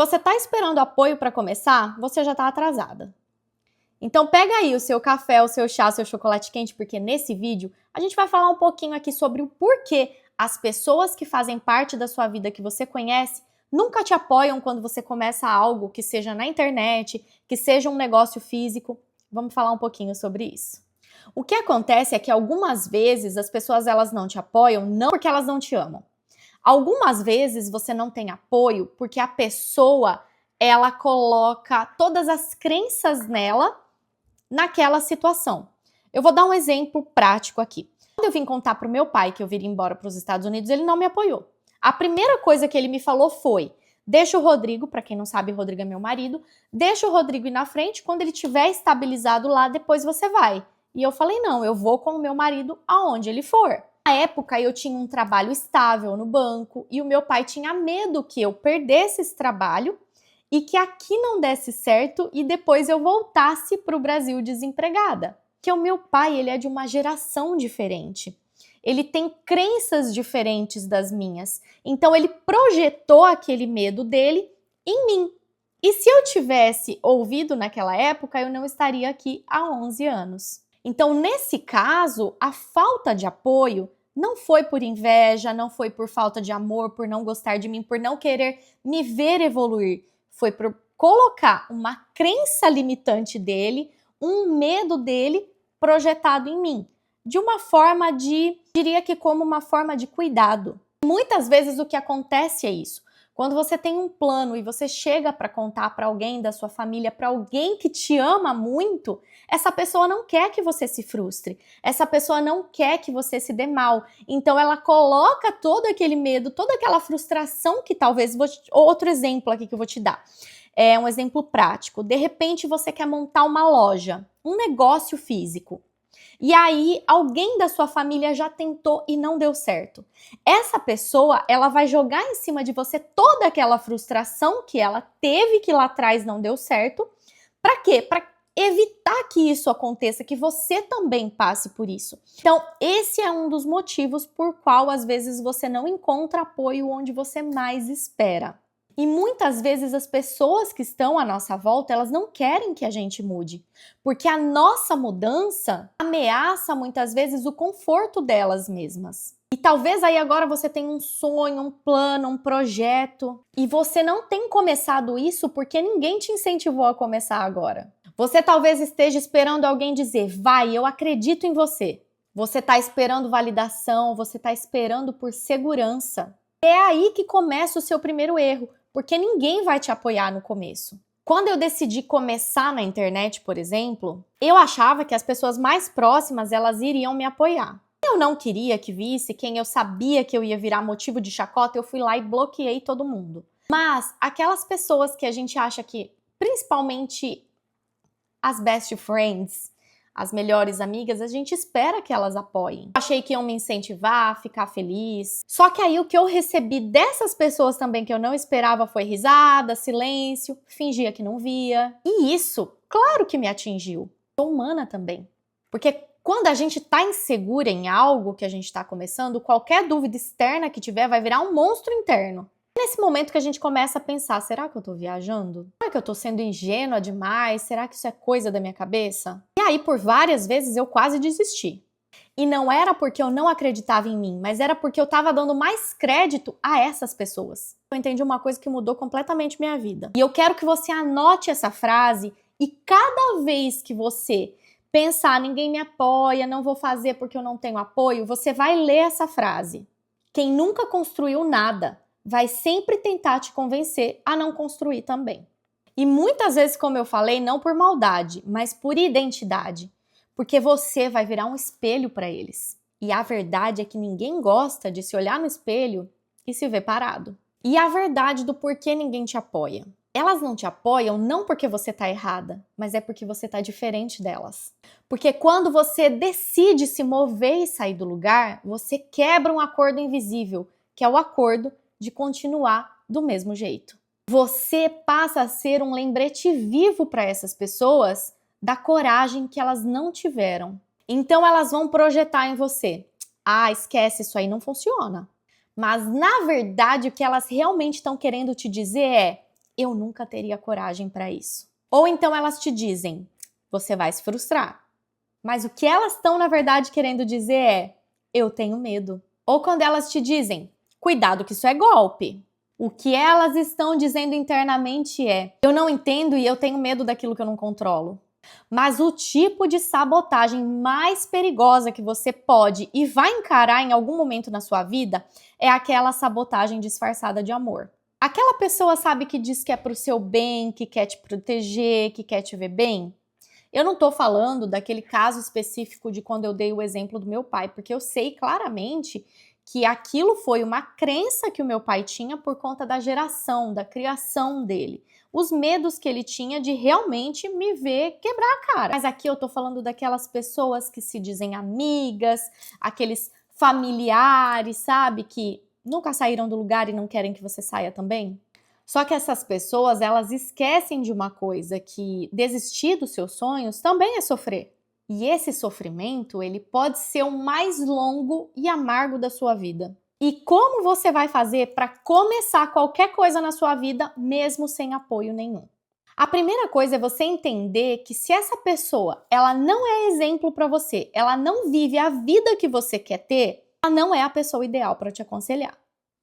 Você está esperando apoio para começar? Você já está atrasada. Então pega aí o seu café, o seu chá, o seu chocolate quente, porque nesse vídeo a gente vai falar um pouquinho aqui sobre o porquê as pessoas que fazem parte da sua vida que você conhece nunca te apoiam quando você começa algo que seja na internet, que seja um negócio físico. Vamos falar um pouquinho sobre isso. O que acontece é que algumas vezes as pessoas elas não te apoiam não porque elas não te amam. Algumas vezes você não tem apoio porque a pessoa, ela coloca todas as crenças nela naquela situação. Eu vou dar um exemplo prático aqui. Quando eu vim contar pro meu pai que eu viria embora para os Estados Unidos, ele não me apoiou. A primeira coisa que ele me falou foi: deixa o Rodrigo, para quem não sabe, Rodrigo é meu marido, deixa o Rodrigo ir na frente, quando ele tiver estabilizado lá, depois você vai. E eu falei: não, eu vou com o meu marido aonde ele for. Na época, eu tinha um trabalho estável no banco e o meu pai tinha medo que eu perdesse esse trabalho e que aqui não desse certo e depois eu voltasse para o Brasil desempregada. Porque o meu pai, ele é de uma geração diferente. Ele tem crenças diferentes das minhas. Então, ele projetou aquele medo dele em mim. E se eu tivesse ouvido naquela época, eu não estaria aqui há 11 anos. Então, nesse caso, a falta de apoio não foi por inveja, não foi por falta de amor, por não gostar de mim, por não querer me ver evoluir. Foi por colocar uma crença limitante dele, um medo dele projetado em mim. De uma forma diria que como uma forma de cuidado. Muitas vezes o que acontece é isso. Quando você tem um plano e você chega para contar para alguém da sua família, para alguém que te ama muito, essa pessoa não quer que você se frustre. Essa pessoa não quer que você se dê mal. Então ela coloca todo aquele medo, toda aquela frustração que talvez... Outro exemplo aqui que eu vou te dar. É um exemplo prático. De repente você quer montar uma loja, um negócio físico. E aí, alguém da sua família já tentou e não deu certo. Essa pessoa, ela vai jogar em cima de você toda aquela frustração que ela teve que lá atrás não deu certo. Para quê? Para evitar que isso aconteça, que você também passe por isso. Então, esse é um dos motivos por qual às vezes você não encontra apoio onde você mais espera. E muitas vezes as pessoas que estão à nossa volta, elas não querem que a gente mude, porque a nossa mudança ameaça muitas vezes o conforto delas mesmas. E talvez aí agora você tenha um sonho, um plano, um projeto, e você não tem começado isso porque ninguém te incentivou a começar agora. Você talvez esteja esperando alguém dizer: vai, eu acredito em você. Você está esperando validação, você está esperando por segurança. É aí que começa o seu primeiro erro, porque ninguém vai te apoiar no começo. Quando eu decidi começar na internet, por exemplo, eu achava que as pessoas mais próximas, elas iriam me apoiar. Eu não queria que visse quem eu sabia que eu ia virar motivo de chacota, eu fui lá e bloqueei todo mundo. Mas aquelas pessoas que a gente acha que, principalmente as best friends, as melhores amigas, a gente espera que elas apoiem. Achei que iam me incentivar, ficar feliz. Só que aí o que eu recebi dessas pessoas também que eu não esperava foi risada, silêncio, fingia que não via. E isso, claro que me atingiu. Sou humana também. Porque quando a gente tá insegura em algo que a gente tá começando, qualquer dúvida externa que tiver vai virar um monstro interno. Nesse momento que a gente começa a pensar: será que eu tô viajando? Será que eu tô sendo ingênua demais? Será que isso é coisa da minha cabeça? E aí, por várias vezes, eu quase desisti. E não era porque eu não acreditava em mim, mas era porque eu tava dando mais crédito a essas pessoas. Eu entendi uma coisa que mudou completamente minha vida. E eu quero que você anote essa frase e cada vez que você pensar: ninguém me apoia, não vou fazer porque eu não tenho apoio, você vai ler essa frase. Quem nunca construiu nada vai sempre tentar te convencer a não construir também. E muitas vezes, como eu falei, não por maldade, mas por identidade. Porque você vai virar um espelho para eles. E a verdade é que ninguém gosta de se olhar no espelho e se ver parado. E a verdade do porquê ninguém te apoia. Elas não te apoiam não porque você tá errada, mas é porque você tá diferente delas. Porque quando você decide se mover e sair do lugar, você quebra um acordo invisível, que é o acordo de continuar do mesmo jeito. Você passa a ser um lembrete vivo para essas pessoas da coragem que elas não tiveram. Então elas vão projetar em você: ah, esquece, isso aí não funciona. Mas na verdade o que elas realmente estão querendo te dizer é: eu nunca teria coragem para isso. Ou então elas te dizem, você vai se frustrar. Mas o que elas estão, na verdade, querendo dizer é, eu tenho medo. Ou quando elas te dizem, cuidado que isso é golpe. O que elas estão dizendo internamente é, eu não entendo e eu tenho medo daquilo que eu não controlo. Mas o tipo de sabotagem mais perigosa que você pode e vai encarar em algum momento na sua vida é aquela sabotagem disfarçada de amor. Aquela pessoa, sabe, que diz que é pro seu bem, que quer te proteger, que quer te ver bem? Eu não tô falando daquele caso específico de quando eu dei o exemplo do meu pai, porque eu sei claramente que aquilo foi uma crença que o meu pai tinha por conta da geração, da criação dele. Os medos que ele tinha de realmente me ver quebrar a cara. Mas aqui eu tô falando daquelas pessoas que se dizem amigas, aqueles familiares, sabe, que nunca saíram do lugar e não querem que você saia também? Só que essas pessoas, elas esquecem de uma coisa, que desistir dos seus sonhos também é sofrer. E esse sofrimento, ele pode ser o mais longo e amargo da sua vida. E como você vai fazer para começar qualquer coisa na sua vida, mesmo sem apoio nenhum? A primeira coisa é você entender que se essa pessoa, ela não é exemplo para você, ela não vive a vida que você quer ter, ela não é a pessoa ideal para te aconselhar.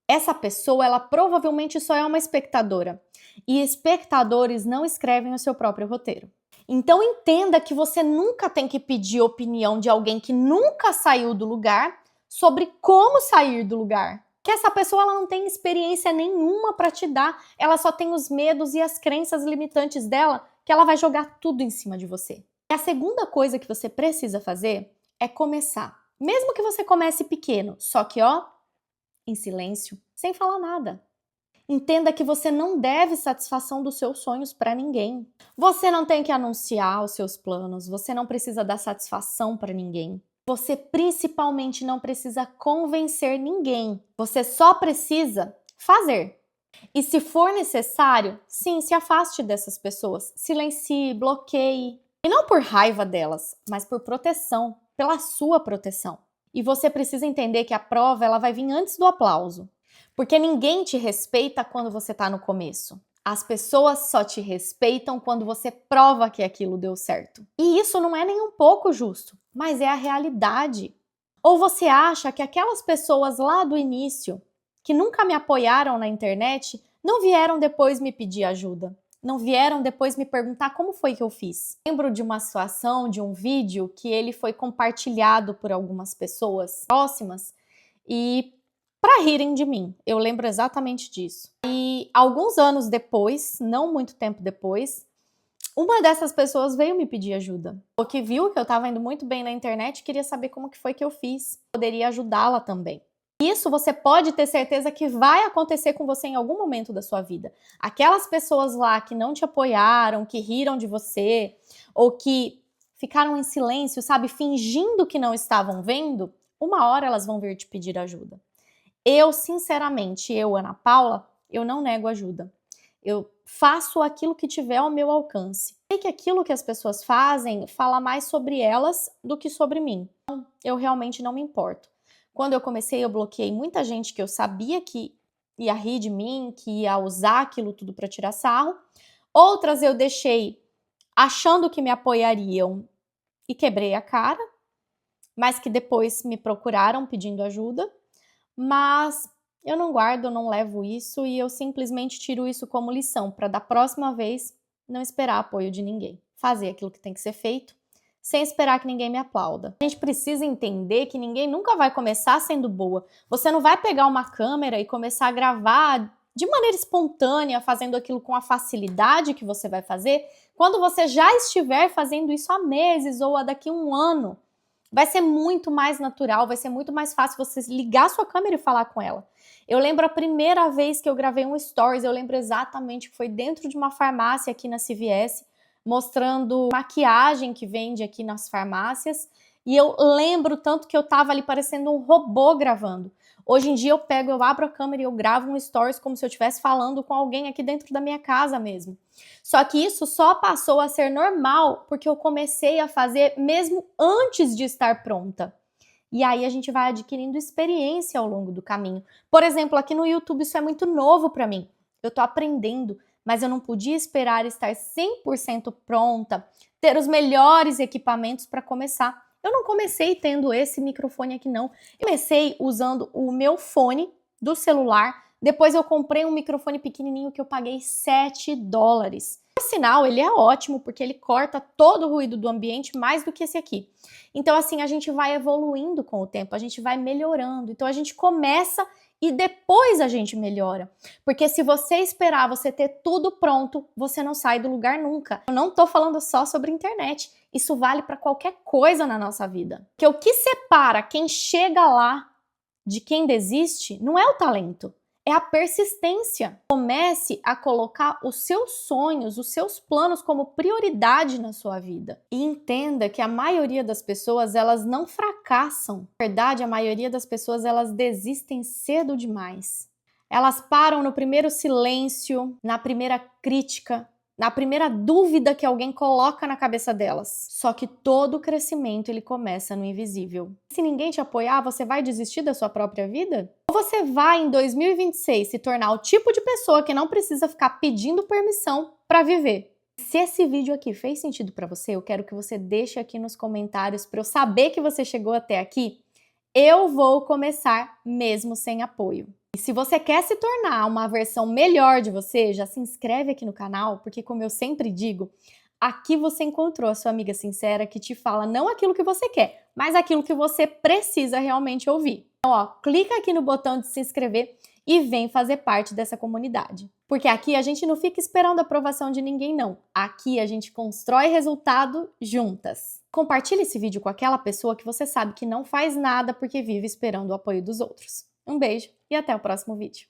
Essa pessoa, ela provavelmente só é uma espectadora. E espectadores não escrevem o seu próprio roteiro. Então entenda que você nunca tem que pedir opinião de alguém que nunca saiu do lugar sobre como sair do lugar. Que essa pessoa, ela não tem experiência nenhuma para te dar, ela só tem os medos e as crenças limitantes dela, que ela vai jogar tudo em cima de você. E a segunda coisa que você precisa fazer é começar. Mesmo que você comece pequeno, só que em silêncio, sem falar nada. Entenda que você não deve satisfação dos seus sonhos para ninguém. Você não tem que anunciar os seus planos, você não precisa dar satisfação para ninguém. Você principalmente não precisa convencer ninguém. Você só precisa fazer. E se for necessário, sim, se afaste dessas pessoas. Silencie, bloqueie. E não por raiva delas, mas por proteção, pela sua proteção. E você precisa entender que a prova, ela vai vir antes do aplauso. Porque ninguém te respeita quando você está no começo. As pessoas só te respeitam quando você prova que aquilo deu certo. E isso não é nem um pouco justo, mas é a realidade. Ou você acha que aquelas pessoas lá do início, que nunca me apoiaram na internet, não vieram depois me pedir ajuda? Não vieram depois me perguntar como foi que eu fiz? Lembro de uma situação, de um vídeo, que ele foi compartilhado por algumas pessoas próximas e para rirem de mim. Eu lembro exatamente disso. E alguns anos depois, não muito tempo depois, uma dessas pessoas veio me pedir ajuda. Porque viu que eu estava indo muito bem na internet e queria saber como que foi que eu fiz. Poderia ajudá-la também. Isso você pode ter certeza que vai acontecer com você em algum momento da sua vida. Aquelas pessoas lá que não te apoiaram, que riram de você, ou que ficaram em silêncio, sabe, fingindo que não estavam vendo, uma hora elas vão vir te pedir ajuda. Eu, sinceramente, Ana Paula, eu não nego ajuda. Eu faço aquilo que tiver ao meu alcance. Sei que aquilo que as pessoas fazem fala mais sobre elas do que sobre mim. Então, eu realmente não me importo. Quando eu comecei, eu bloqueei muita gente que eu sabia que ia rir de mim, que ia usar aquilo tudo para tirar sarro. Outras eu deixei achando que me apoiariam e quebrei a cara, mas que depois me procuraram pedindo ajuda. Mas eu não guardo, não levo isso e eu simplesmente tiro isso como lição para da próxima vez não esperar apoio de ninguém. Fazer aquilo que tem que ser feito sem esperar que ninguém me aplauda. A gente precisa entender que ninguém nunca vai começar sendo boa. Você não vai pegar uma câmera e começar a gravar de maneira espontânea, fazendo aquilo com a facilidade que você vai fazer, quando você já estiver fazendo isso há meses ou daqui a um ano. Vai ser muito mais natural, vai ser muito mais fácil você ligar sua câmera e falar com ela. Eu lembro a primeira vez que eu gravei um stories, eu lembro exatamente que foi dentro de uma farmácia aqui na CVS, mostrando maquiagem que vende aqui nas farmácias, e eu lembro tanto que eu tava ali parecendo um robô gravando. Hoje em dia eu abro a câmera e eu gravo um stories como se eu estivesse falando com alguém aqui dentro da minha casa mesmo. Só que isso só passou a ser normal porque eu comecei a fazer mesmo antes de estar pronta. E aí a gente vai adquirindo experiência ao longo do caminho. Por exemplo, aqui no YouTube isso é muito novo para mim. Eu tô aprendendo, mas eu não podia esperar estar 100% pronta, ter os melhores equipamentos para começar. Eu não comecei tendo esse microfone aqui não. Eu comecei usando o meu fone do celular, depois eu comprei um microfone pequenininho que eu paguei $7. Por sinal, ele é ótimo porque ele corta todo o ruído do ambiente mais do que esse aqui. Então assim, a gente vai evoluindo com o tempo, a gente vai melhorando. Então a gente começa e depois a gente melhora. Porque se você esperar você ter tudo pronto, você não sai do lugar nunca. Eu não tô falando só sobre internet, isso vale para qualquer coisa na nossa vida. Porque o que separa quem chega lá de quem desiste não é o talento, é a persistência. Comece a colocar os seus sonhos, os seus planos como prioridade na sua vida. E entenda que a maioria das pessoas, elas não fracassam. Na verdade, a maioria das pessoas, elas desistem cedo demais. Elas param no primeiro silêncio, na primeira crítica, na primeira dúvida que alguém coloca na cabeça delas. Só que todo crescimento, ele começa no invisível. Se ninguém te apoiar, você vai desistir da sua própria vida? Ou você vai, em 2026, se tornar o tipo de pessoa que não precisa ficar pedindo permissão para viver? Se esse vídeo aqui fez sentido para você, eu quero que você deixe aqui nos comentários para eu saber que você chegou até aqui. Eu vou começar mesmo sem apoio. E se você quer se tornar uma versão melhor de você, já se inscreve aqui no canal, porque como eu sempre digo, aqui você encontrou a sua amiga sincera que te fala não aquilo que você quer, mas aquilo que você precisa realmente ouvir. Então, ó, clica aqui no botão de se inscrever e vem fazer parte dessa comunidade. Porque aqui a gente não fica esperando a aprovação de ninguém, não. Aqui a gente constrói resultado juntas. Compartilhe esse vídeo com aquela pessoa que você sabe que não faz nada porque vive esperando o apoio dos outros. Um beijo e até o próximo vídeo.